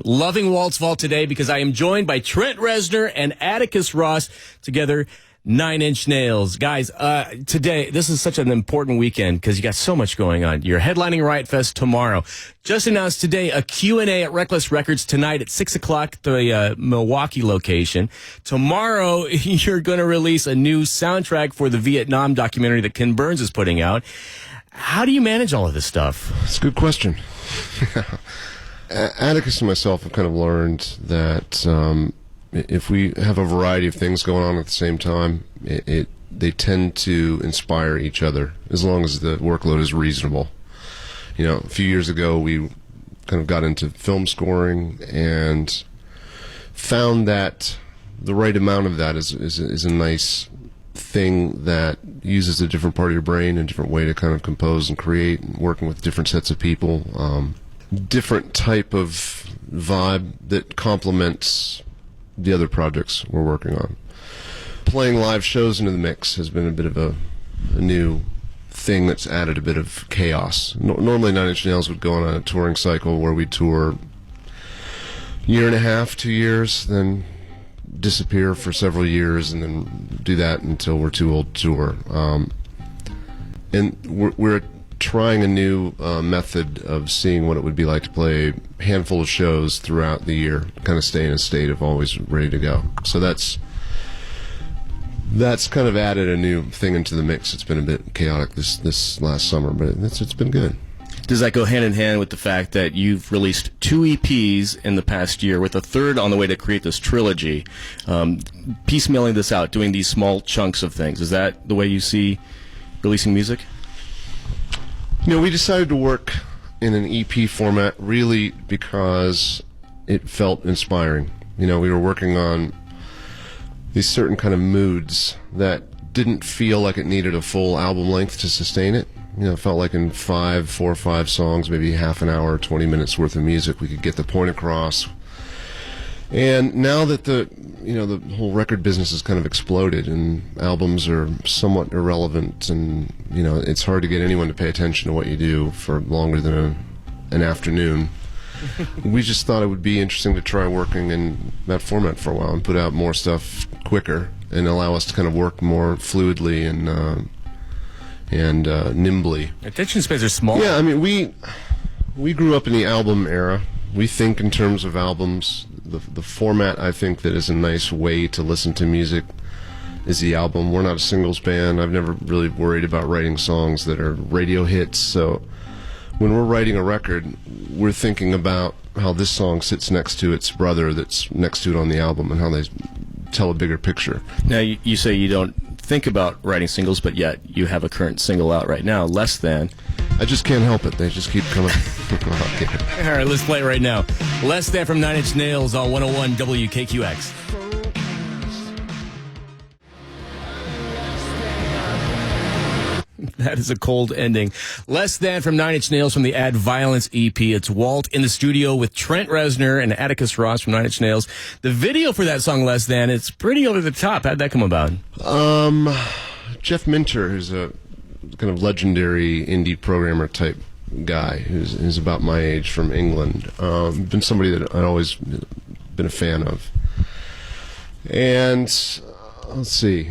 Loving Walt's Vault today because I am joined by Trent Reznor and Atticus Ross, together 9 Inch Nails. Guys, today, this is such an important weekend because you got so much going on. You're headlining Riot Fest tomorrow. Just announced today a Q&A at Reckless Records tonight at 6 o'clock at the Milwaukee location. Tomorrow, you're going to release a new soundtrack for the Vietnam documentary that Ken Burns is putting out. How do you manage all of this stuff? It's a good question. Atticus and myself have kind of learned that if we have a variety of things going on at the same time, they tend to inspire each other as long as the workload is reasonable. You know, a few years ago we kind of got into film scoring and found that the right amount of that is a nice thing that uses a different part of your brain, a different way to kind of compose and create, and working with different sets of people. Different type of vibe that complements the other projects we're working on. Playing live shows into the mix has been a bit of a new thing that's added a bit of chaos. Normally 9 Inch Nails would go on a touring cycle where we'd tour a year and a half, 2 years, then disappear for several years, and then do that until we're too old to tour. And we're trying a new method of seeing what it would be like to play a handful of shows throughout the year, kind of stay in a state of always ready to go. So that's kind of added a new thing into the mix. It's been a bit chaotic this last summer, but it's been good. Does that go hand in hand with the fact that you've released 2 EPs in the past year, with a third on the way to create this trilogy? Piecemealing this out, doing these small chunks of things, is that the way you see releasing music? You know, we decided to work in an EP format really because it felt inspiring. You know, we were working on these certain kind of moods that didn't feel like it needed a full album length to sustain it. You know, it felt like in 4 or 5 songs, maybe half an hour, 20 minutes worth of music, we could get the point across. And now that the whole record business has kind of exploded and albums are somewhat irrelevant, and it's hard to get anyone to pay attention to what you do for longer than an afternoon. We just thought it would be interesting to try working in that format for a while and put out more stuff quicker and allow us to kind of work more fluidly and nimbly. Attention spans are small. Yeah, I mean, we grew up in the album era. We think in terms of albums. The format, I think, that is a nice way to listen to music is the album. We're not a singles band. I've never really worried about writing songs that are radio hits. So when we're writing a record, we're thinking about how this song sits next to its brother that's next to it on the album and how they tell a bigger picture. Now, you say you don't think about writing singles, but yet you have a current single out right now, Less Than. I just can't help it. They just keep coming. All right, let's play it right now. Less Than from 9 Inch Nails on 101 WKQX. That is a cold ending. Less Than from 9 Inch Nails from the Add Violence EP. It's Walt in the studio with Trent Reznor and Atticus Ross from 9 Inch Nails. The video for that song, Less Than, it's pretty over the top. How'd that come about? Jeff Minter, who's a kind of legendary indie programmer type guy who's about my age, from England. Been somebody that I've always been a fan of. And let's see,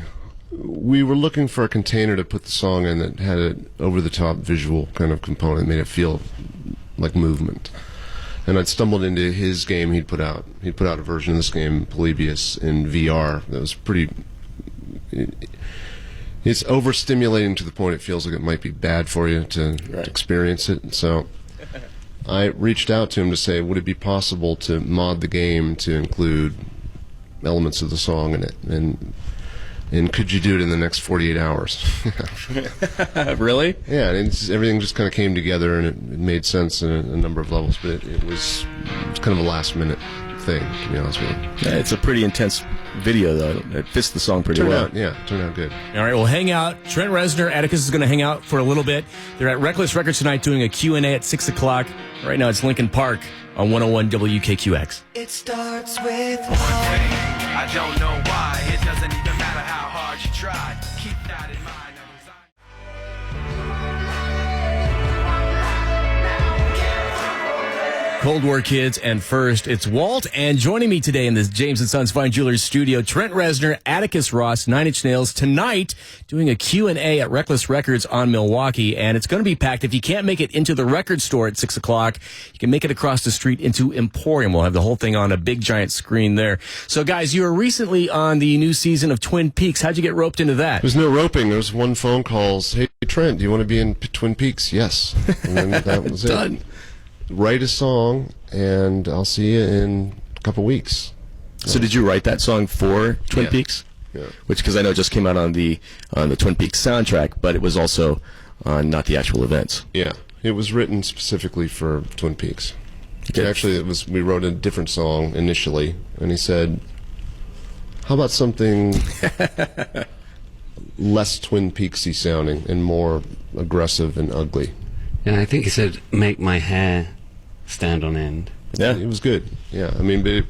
we were looking for a container to put the song in that had an over-the-top visual kind of component, made it feel like movement. And I'd stumbled into his game. He'd put out a version of this game, Polybius, in VR. That was pretty. It's overstimulating to the point it feels like it might be bad for you to experience it. So I reached out to him to say, would it be possible to mod the game to include elements of the song in it? And could you do it in the next 48 hours? Really? Yeah, and everything just kind of came together, and it made sense in a number of levels, but it was kind of a last-minute thing, to be honest with you. Yeah, it's a pretty intense video, though. It fits the song pretty well. Turned out good. All right, well, hang out. Trent Reznor, Atticus is going to hang out for a little bit. They're at Reckless Records tonight doing a Q&A at 6 o'clock. Right now it's Lincoln Park on 101 WKQX. It starts with one thing. I don't know why. It doesn't even matter how hard you try. Keep that in mind. Cold War Kids, and first, it's Walt. And joining me today in this James & Sons Fine Jewelers studio, Trent Reznor, Atticus Ross, 9 Inch Nails, tonight doing a Q&A at Reckless Records on Milwaukee. And it's going to be packed. If you can't make it into the record store at 6 o'clock, you can make it across the street into Emporium. We'll have the whole thing on a big giant screen there. So, guys, you were recently on the new season of Twin Peaks. How'd you get roped into that? There's no roping. There was one phone call. Hey, Trent, do you want to be in Twin Peaks? Yes. And then that was Done. it. Write a song, and I'll see you in a couple weeks. So did you write that song for Twin Yeah. Peaks? Yeah. Which, because I know it just came out on the Twin Peaks soundtrack, but it was also on not the actual events. Yeah. It was written specifically for Twin Peaks. Okay. Actually, we wrote a different song initially, and he said, how about something less Twin Peaksy sounding and more aggressive and ugly? Yeah, I think he said, make my hair stand on end. Yeah. It was good. Yeah, I mean, but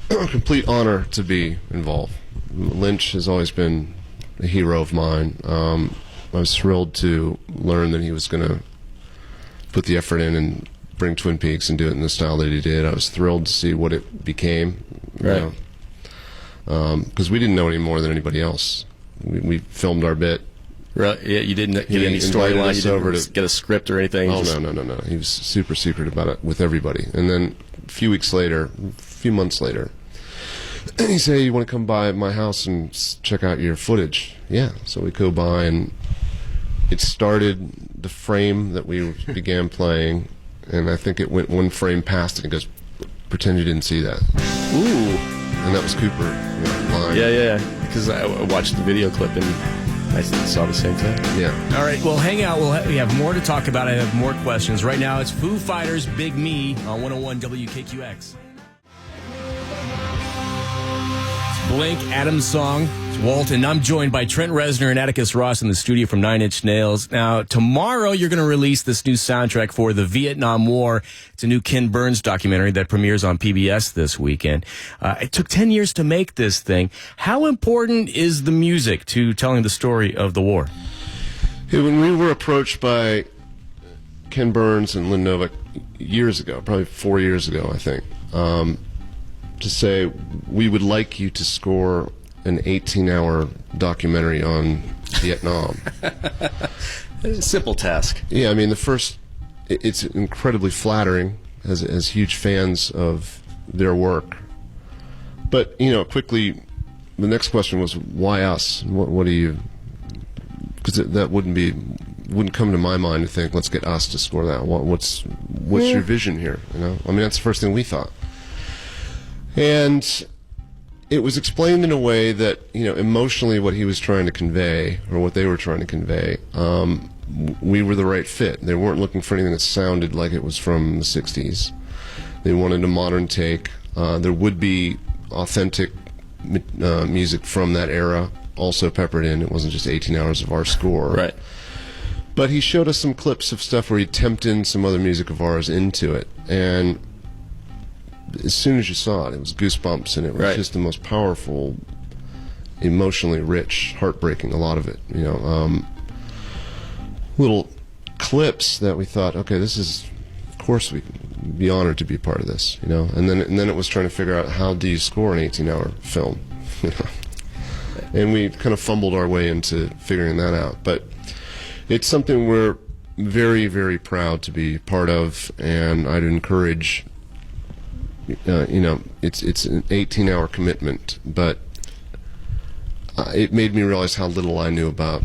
a complete honor to be involved. Lynch has always been a hero of mine. I was thrilled to learn that he was going to put the effort in and bring Twin Peaks and do it in the style that he did. I was thrilled to see what it became. Right. Because we didn't know any more than anybody else. We filmed our bit. Right. Yeah, you didn't get He any invited storyline. us You over didn't to- get a script or anything. Oh, Just- no. He was super secret about it with everybody. And then a few months later, he said, you want to come by my house and check out your footage? Yeah. So we go by, and it started the frame that we began playing, and I think it went one frame past it. He goes, pretend you didn't see that. Ooh. And that was Cooper. Line. Yeah. Because I watched the video clip and I saw the same thing. Yeah. All right, well, hang out. We have more to talk about. I have more questions. Right now, it's Foo Fighters' Big Me on 101 WKQX. It's Blink, Adam's song. It's Walt, and I'm joined by Trent Reznor and Atticus Ross in the studio from 9 Inch Nails. Now, tomorrow, you're going to release this new soundtrack for the Vietnam War. It's a new Ken Burns documentary that premieres on PBS this weekend. It took 10 years to make this thing. How important is the music to telling the story of the war? Hey, when we were approached by Ken Burns and Lynn Novick years ago, probably 4 years ago, I think, to say, we would like you to score an 18-hour documentary on Vietnam. Simple task. Yeah, I mean, it's incredibly flattering as huge fans of their work. But, quickly, the next question was, why us? What do you... Because that wouldn't come to my mind to think, let's get us to score that. What's your vision here? I mean, that's the first thing we thought. And it was explained in a way that, emotionally what he was trying to convey, or what they were trying to convey, we were the right fit. They weren't looking for anything that sounded like it was from the 60s. They wanted a modern take. There would be authentic music from that era also peppered in. It wasn't just 18 hours of our score. Right. But he showed us some clips of stuff where he temped in some other music of ours into it. And as soon as you saw it, it was goosebumps, and it was Right. just the most powerful, emotionally rich, heartbreaking, a lot of it. Little clips that we thought, okay, this is, of course we'd be honored to be part of this, And then it was trying to figure out, how do you score an 18-hour film? And we kind of fumbled our way into figuring that out. But it's something we're very, very proud to be part of, and I'd encourage... it's an 18-hour commitment, but it made me realize how little I knew about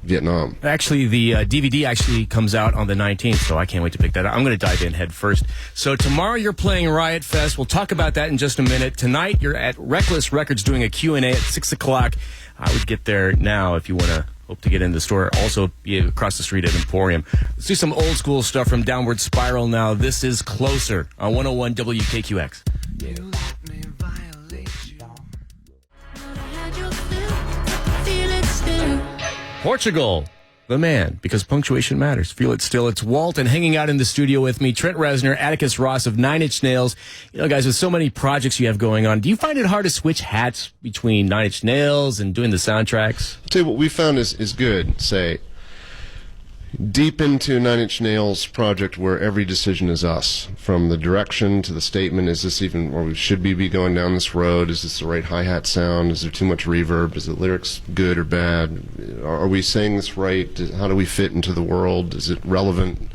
Vietnam. Actually, the DVD actually comes out on the 19th, so I can't wait to pick that up. I'm going to dive in head first. So tomorrow you're playing Riot Fest. We'll talk about that in just a minute. Tonight you're at Reckless Records doing a Q&A at 6 o'clock. I would get there now if you want to hope to get in the store. Also, be across the street at Emporium. Let's do some old school stuff from Downward Spiral now. This is Closer on 101 WKQX. You let me violate you. Portugal, the man, because punctuation matters. Feel it still. It's Walt, and hanging out in the studio with me, Trent Reznor, Atticus Ross of 9 Inch Nails. Guys, with so many projects you have going on, do you find it hard to switch hats between 9 Inch Nails and doing the soundtracks? I'll tell you what we found is good. Say, deep into Nine Inch Nails project where every decision is us, from the direction to the statement. Is this even, or should we be going down this road? Is this the right hi-hat sound? Is there too much reverb? Is the lyrics good or bad? Are we saying this right? How do we fit into the world? Is it relevant?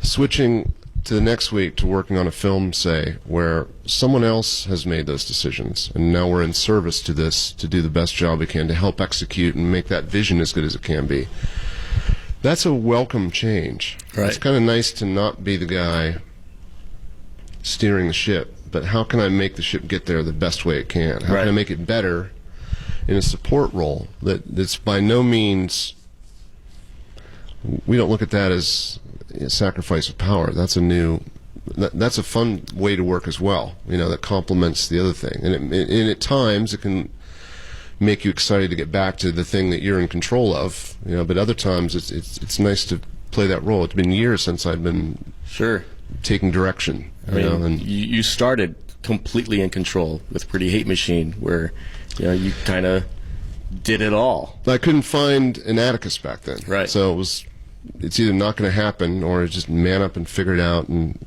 Switching to the next week to working on a film, say, where someone else has made those decisions, and now we're in service to this to do the best job we can to help execute and make that vision as good as it can be. That's a welcome change. Right. It's kind of nice to not be the guy steering the ship, but how can I make the ship get there the best way it can? How Right. can I make it better in a support role that's by no means, we don't look at that as a sacrifice of power. That's that's a fun way to work as well, that complements the other thing. And at times it can make you excited to get back to the thing that you're in control of, but other times it's nice to play that role. It's been years since I've been Sure. taking direction. I mean, and you started completely in control with Pretty Hate Machine, where you kind of did it all. I couldn't find an Atticus back then. Right. So it's either not going to happen or just man up and figure it out. And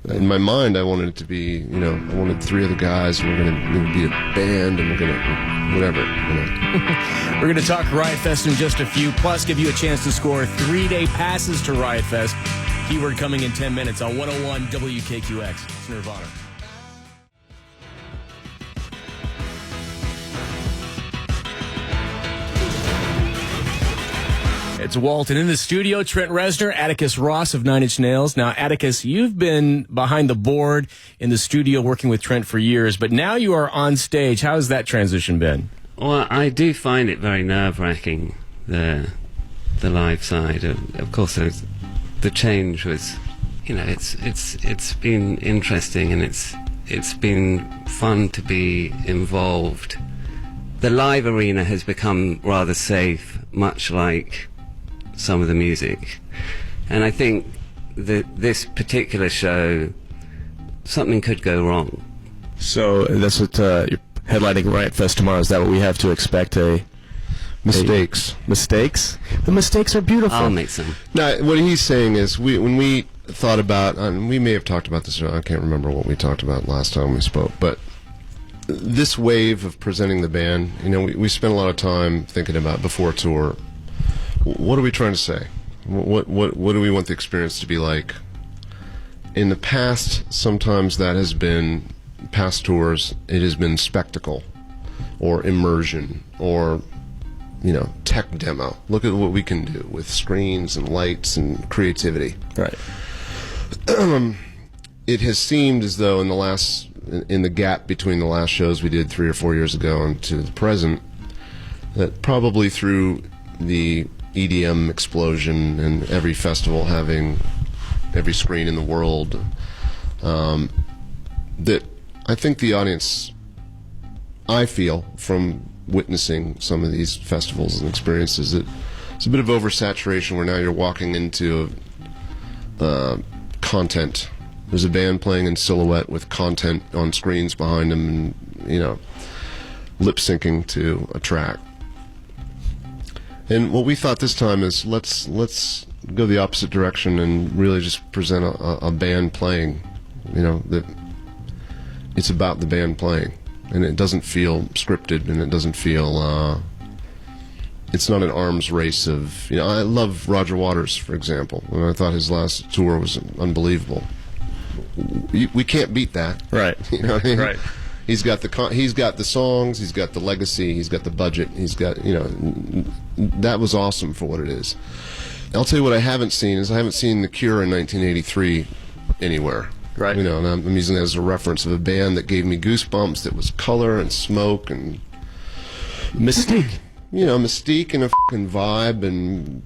in my mind, I wanted it to be, I wanted 3 other guys, and we're going to be a band, and we're going to whatever. We're going to talk Riot Fest in just a few, plus give you a chance to score 3-day passes to Riot Fest. Keyword coming in 10 minutes on 101 WKQX. It's Nirvana. It's Walton in the studio. Trent Reznor, Atticus Ross of Nine Inch Nails. Now, Atticus, you've been behind the board in the studio working with Trent for years, but now you are on stage. How has that transition been? Well, I do find it very nerve-wracking, the live side. Of course, the change was, it's been interesting, and it's been fun to be involved. The live arena has become rather safe, much like some of the music, and I think that this particular show, something could go wrong. So that's what you're headlining Riot Fest tomorrow. Is that what we have to expect? Mistakes. Mistakes? The mistakes are beautiful. I'll make some. Now, what he's saying is, when we thought about, and we may have talked about this, I can't remember what we talked about last time we spoke, but this wave of presenting the band, we spent a lot of time thinking about before tour. What are we trying to say? What do we want the experience to be like? In the past, sometimes that has been, past tours, it has been spectacle or immersion or tech demo. Look at what we can do with screens and lights and creativity. Right. It has seemed as though in the gap between the last shows we did 3 or 4 years ago and to the present, that probably through the EDM explosion and every festival having every screen in the world, that I think the audience, I feel from witnessing some of these festivals and experiences, that it's a bit of oversaturation where now you're walking into content. There's a band playing in silhouette with content on screens behind them, and lip syncing to a track. And what we thought this time is let's go the opposite direction and really just present a band playing. That it's about the band playing, and it doesn't feel scripted, and it doesn't feel. It's not an arms race of. I love Roger Waters, for example, and I thought his last tour was unbelievable. We can't beat that. Right. You know what I mean? Right. He's got the songs, he's got the legacy, he's got the budget, he's got, that was awesome for what it is. I'll tell you what I haven't seen is The Cure in 1983 anywhere. Right. And I'm using that as a reference of a band that gave me goosebumps, that was color and smoke and Mystique. mystique and a fucking vibe, and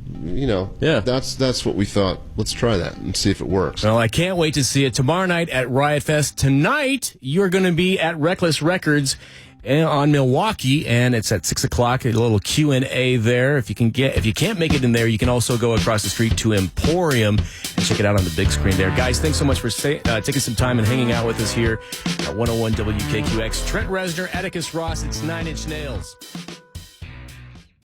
Yeah. that's what we thought. Let's try that and see if it works. Well, I can't wait to see it tomorrow night at Riot Fest. Tonight, you're going to be at Reckless Records on Milwaukee, and it's at 6 o'clock. A little Q&A there. If you can't make it in there, you can also go across the street to Emporium and check it out on the big screen there. Guys, thanks so much for taking some time and hanging out with us here at 101 WKQX. Trent Reznor, Atticus Ross. It's Nine Inch Nails.